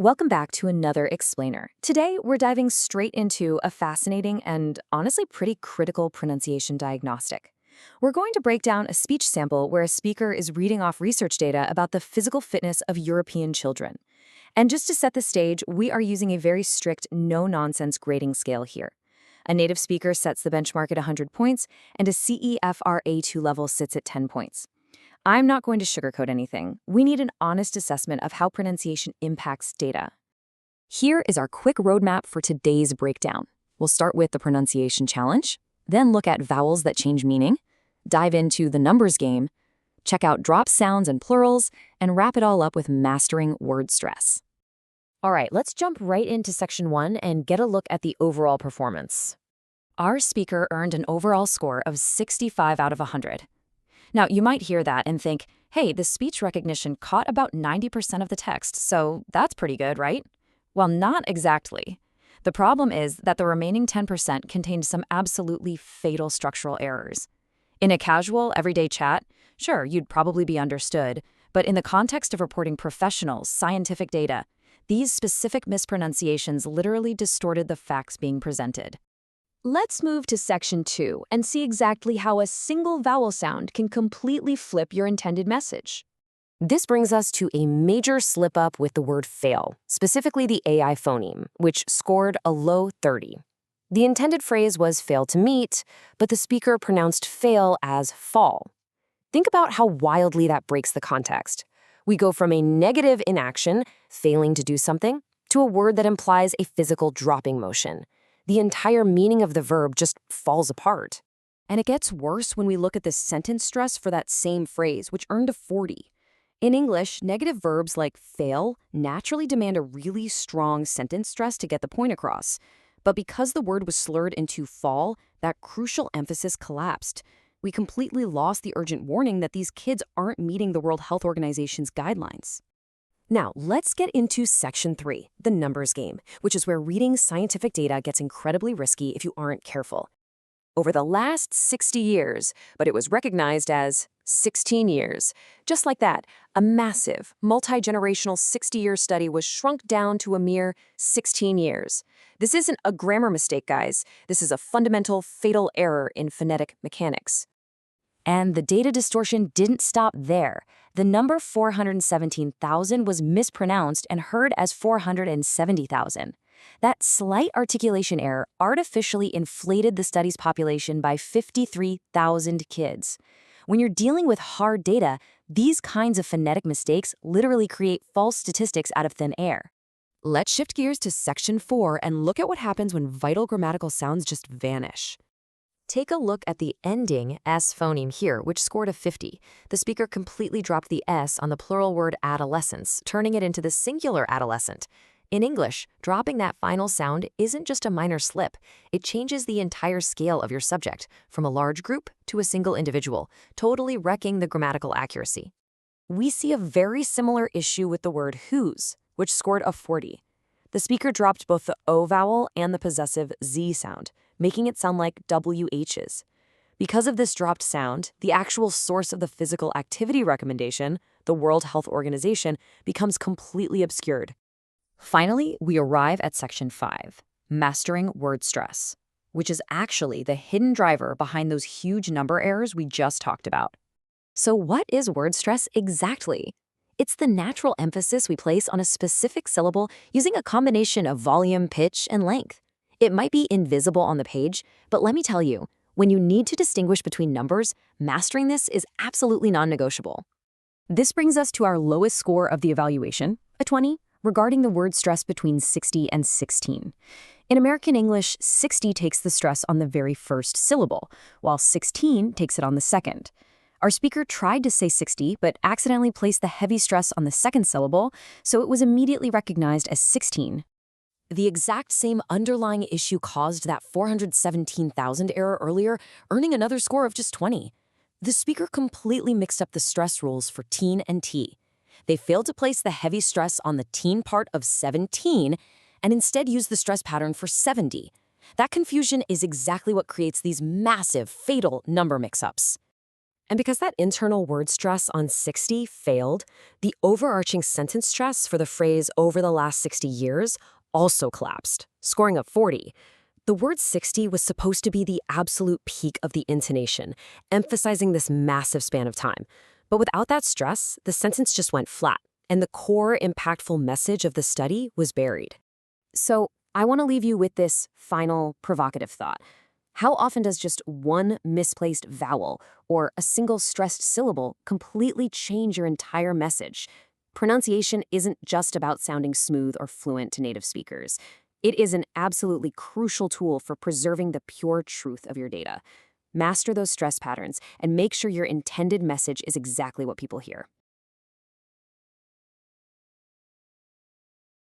Welcome back to another explainer. Today, we're diving straight into a fascinating and honestly pretty critical pronunciation diagnostic. We're going to break down a speech sample where a speaker is reading off research data about the physical fitness of European children. And just to set the stage, we are using a very strict no-nonsense grading scale here. A native speaker sets the benchmark at 100 points, and a CEFR A2 level sits at 10 points. I'm not going to sugarcoat anything. We need an honest assessment of how pronunciation impacts data. Here is our quick roadmap for today's breakdown. We'll start with the pronunciation challenge, then look at vowels that change meaning, dive into the numbers game, check out drop sounds and plurals, and wrap it all up with mastering word stress. All right, let's jump right into section 1 and get a look at the overall performance. Our speaker earned an overall score of 65 out of 100. Now, you might hear that and think, hey, the speech recognition caught about 90% of the text, so that's pretty good, right? Well, not exactly. The problem is that the remaining 10% contained some absolutely fatal structural errors. In a casual, everyday chat, sure, you'd probably be understood, but in the context of reporting professional, scientific data, these specific mispronunciations literally distorted the facts being presented. Let's move to section 2 and see exactly how a single vowel sound can completely flip your intended message. This brings us to a major slip-up with the word fail, specifically the AI phoneme, which scored a low 30. The intended phrase was fail to meet, but the speaker pronounced fail as fall. Think about how wildly that breaks the context. We go from a negative inaction, failing to do something, to a word that implies a physical dropping motion. The entire meaning of the verb just falls apart. And it gets worse when we look at the sentence stress for that same phrase, which earned a 40. In English, negative verbs like fail naturally demand a really strong sentence stress to get the point across. But because the word was slurred into fall, that crucial emphasis collapsed. We completely lost the urgent warning that these kids aren't meeting the World Health Organization's guidelines. Now, let's get into section 3, the numbers game, which is where reading scientific data gets incredibly risky if you aren't careful. Over the last 60 years, but it was recognized as 16 years. Just like that, a massive, multi-generational 60-year study was shrunk down to a mere 16 years. This isn't a grammar mistake, guys. This is a fundamental, fatal error in phonetic mechanics. And the data distortion didn't stop there. The number 417,000 was mispronounced and heard as 470,000. That slight articulation error artificially inflated the study's population by 53,000 kids. When you're dealing with hard data, these kinds of phonetic mistakes literally create false statistics out of thin air. Let's shift gears to section 4 and look at what happens when vital grammatical sounds just vanish. Take a look at the ending S phoneme here, which scored a 50. The speaker completely dropped the S on the plural word adolescence, turning it into the singular adolescent. In English, dropping that final sound isn't just a minor slip. It changes the entire scale of your subject, from a large group to a single individual, totally wrecking the grammatical accuracy. We see a very similar issue with the word whose, which scored a 40. The speaker dropped both the O vowel and the possessive Z sound, making it sound like WHs. Because of this dropped sound, the actual source of the physical activity recommendation, the World Health Organization, becomes completely obscured. Finally, we arrive at section 5, mastering word stress, which is actually the hidden driver behind those huge number errors we just talked about. So what is word stress exactly? It's the natural emphasis we place on a specific syllable using a combination of volume, pitch, and length. It might be invisible on the page, but let me tell you, when you need to distinguish between numbers, mastering this is absolutely non-negotiable. This brings us to our lowest score of the evaluation, a 20, regarding the word stress between 60 and 16. In American English, 60 takes the stress on the very first syllable, while 16 takes it on the second. Our speaker tried to say 60, but accidentally placed the heavy stress on the second syllable, so it was immediately recognized as 16. The exact same underlying issue caused that 417,000 error earlier, earning another score of just 20. The speaker completely mixed up the stress rules for teen and T. They failed to place the heavy stress on the teen part of 17 and instead used the stress pattern for 70. That confusion is exactly what creates these massive, fatal number mix-ups. And because that internal word stress on 60 failed, the overarching sentence stress for the phrase over the last 60 years also collapsed, scoring a 40. The word 60 was supposed to be the absolute peak of the intonation, emphasizing this massive span of time. But without that stress, the sentence just went flat, and the core impactful message of the study was buried. So I want to leave you with this final provocative thought. How often does just one misplaced vowel or a single stressed syllable completely change your entire message? Pronunciation isn't just about sounding smooth or fluent to native speakers. It is an absolutely crucial tool for preserving the pure truth of your data. Master those stress patterns and make sure your intended message is exactly what people hear.